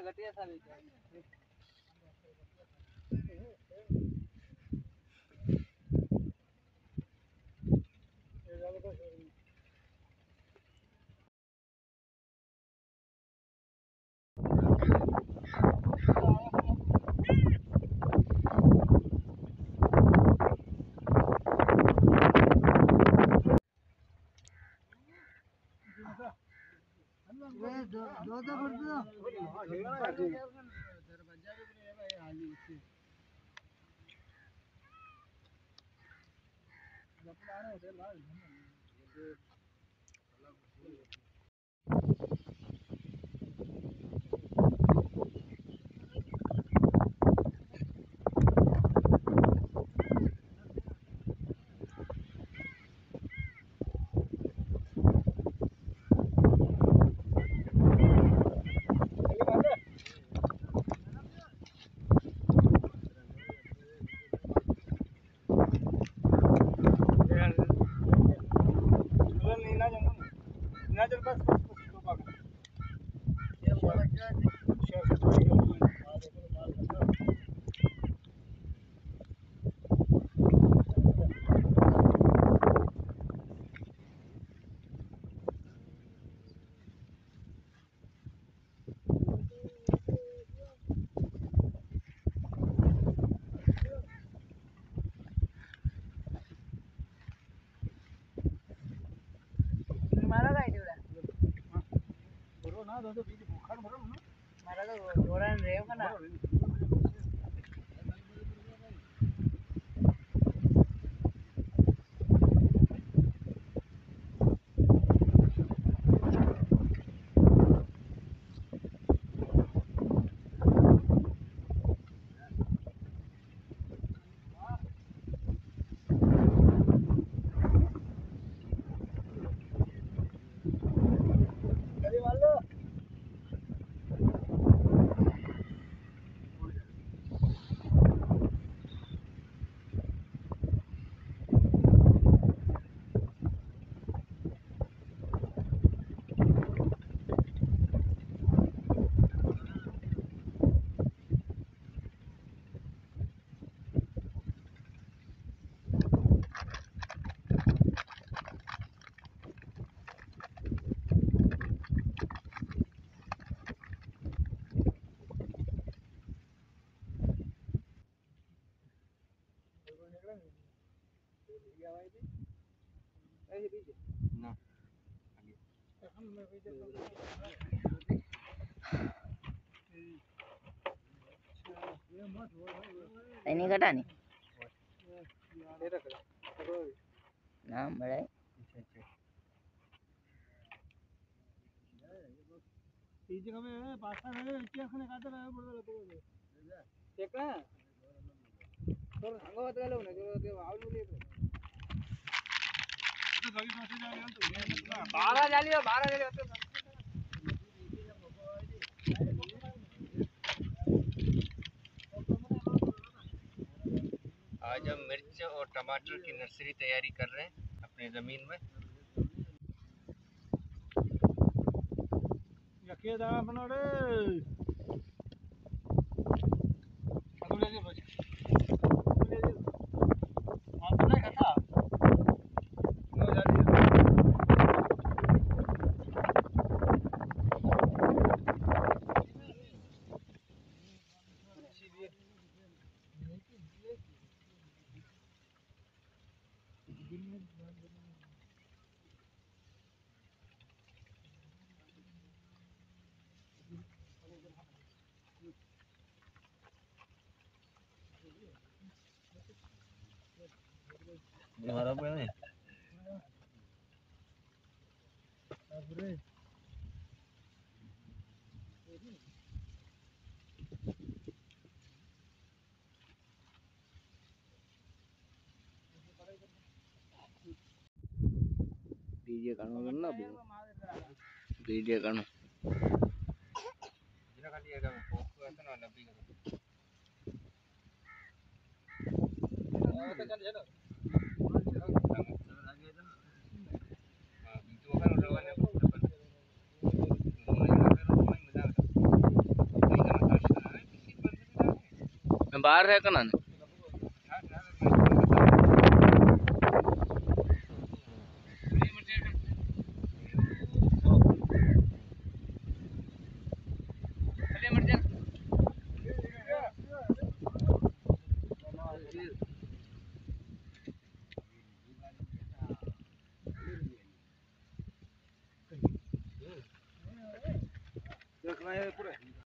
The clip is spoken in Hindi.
घटिया था नहीं घटा नहीं नाम बड़ा पीछे कभी पास्ता है क्या खाने खाता है बोल तो ठीक है तो हंगा होता है लोग ना जो आउट ले तो बाकी पासे जा 12 जालियो होते आज हम मिर्च और टमाटर की नर्सरी तैयारी कर रहे हैं अपने ज़मीन में। यके दाना बना रे अगले दे बच अगले दे आप नहीं खाता नो जाने हमारा पे नहीं अरे डीजे कानो ना डीजे कानो जिना खाली है पोस्ट ऐसा ना नबी का तो चल चलो हां बीटू का रोवाने मैं बाहर रह कना देखना है पूरे